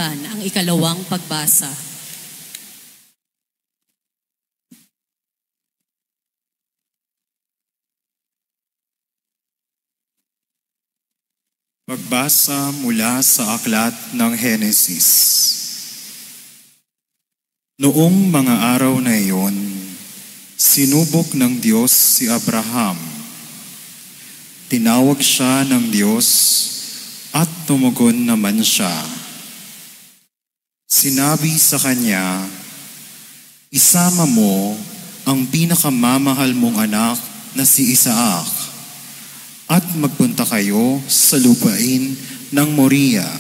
pakinggan ang ikalawang pagbasa. Pagbasa mula sa aklat ng Henesis. Noong mga araw na iyon, sinubok ng Diyos si Abraham. Tinawag siya ng Diyos at tumugon naman siya. Sinabi sa kanya, "Isama mo ang pinakamamahal mong anak na si Isaac at magpunta kayo sa lupain ng Moriah.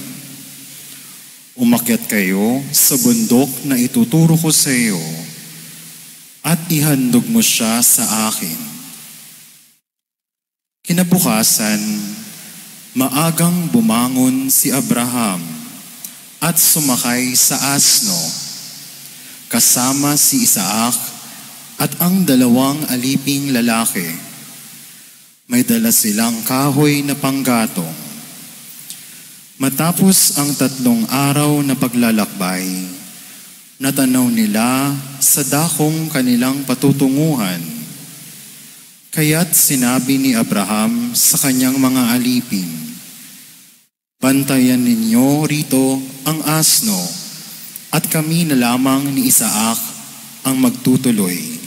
Umakyat kayo sa bundok na ituturo ko sa iyo at ihandog mo siya sa akin." Kinabukasan, maagang bumangon si Abraham at sumakay sa asno, kasama si Isaac at ang dalawang aliping lalaki. May dala silang kahoy na panggatong. Matapos ang 3 araw na paglalakbay, natanaw nila sa dakong kanilang patutunguhan. Kaya't sinabi ni Abraham sa kanyang mga alipin, "Bantayan ninyo rito ang asno at kami na lamang ni Isaac ang magtutuloy.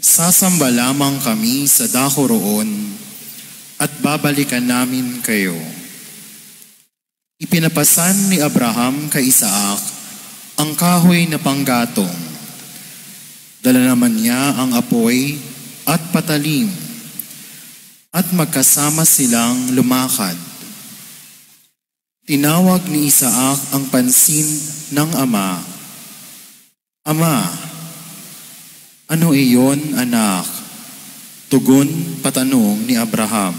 Sasamba lamang kami sa dako roon at babalikan namin kayo." Ipinapasan ni Abraham kay Isaac ang kahoy na panggatong. Dala naman niya ang apoy at patalim at magkasama silang lumakad. Tinawag ni Isaac ang pansin ng ama. "Ama, ano iyon, anak?" Tugon patanong ni Abraham.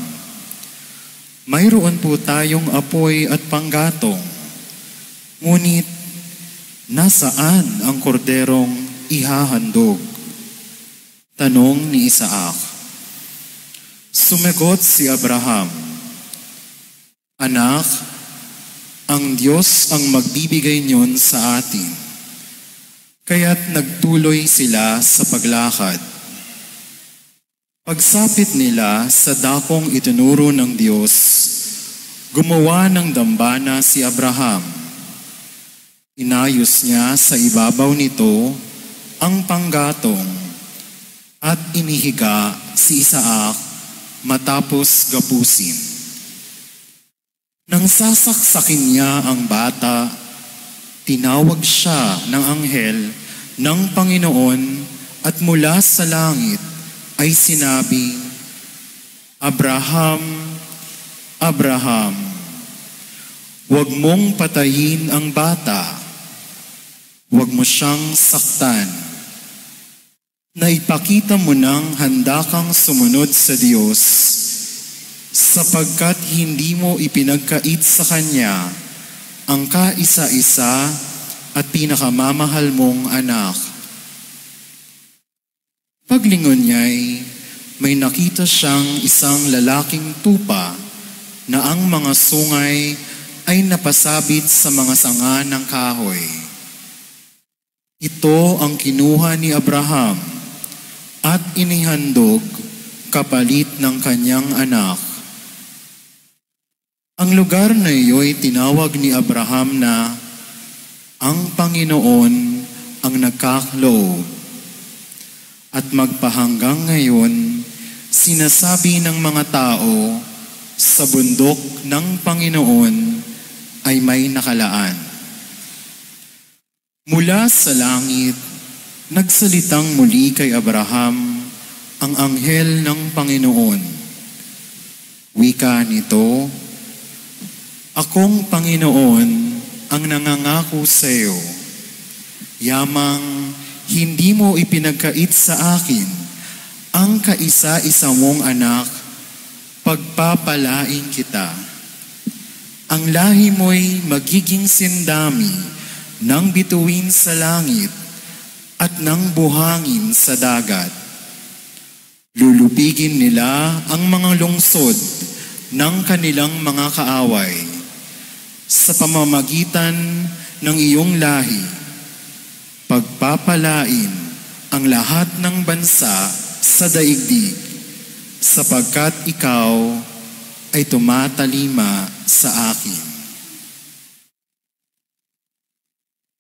"Mayroon po tayong apoy at panggatong. Ngunit nasaan ang korderong ihahandog?" Tanong ni Isaac. Sumagot si Abraham, "Anak, ang Diyos ang magbibigay niyon sa atin." Kaya't nagtuloy sila sa paglakad. Pagsapit nila sa dakong itinuro ng Diyos, gumawa ng dambana si Abraham. Inayos niya sa ibabaw nito ang panggatong at inihiga si Isaac matapos gapusin. Nang sasaksakin niya ang bata, tinawag siya ng anghel ng Panginoon at mula sa langit ay sinabi, "Abraham, Abraham, huwag mong patayin ang bata. Huwag mo siyang saktan. Naipakita mo nang handa kang sumunod sa Diyos sapagkat hindi mo ipinagkait sa Kanya ang kaisa-isa at pinakamamahal mong anak." Paglingon niya'y may nakita siyang isang lalaking tupa na ang mga sungay ay napasabit sa mga sanga ng kahoy. Ito ang kinuha ni Abraham at inihandog kapalit ng kanyang anak. Ang lugar na iyo'y tinawag ni Abraham na ang Panginoon ang nagkakaloob. At magpahanggang ngayon, sinasabi ng mga tao, sa bundok ng Panginoon ay may nakalaan. Mula sa langit, nagsalitang muli kay Abraham ang anghel ng Panginoon. Wika nito, "Akong Panginoon ang nangangako sa iyo, yamang hindi mo ipinagkait sa akin ang kaisa-isa mong anak, pagpapalain kita. Ang lahi mo'y magiging sindami ng bituin sa langit at ng buhangin sa dagat. Lulupigin nila ang mga lungsod ng kanilang mga kaaway sa pamamagitan ng iyong lahi, pagpapalain ang lahat ng bansa sa daigdig, sapagkat ikaw ay tumatalima sa akin.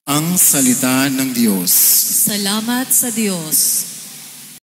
Ang salita ng Diyos. Salamat sa Diyos.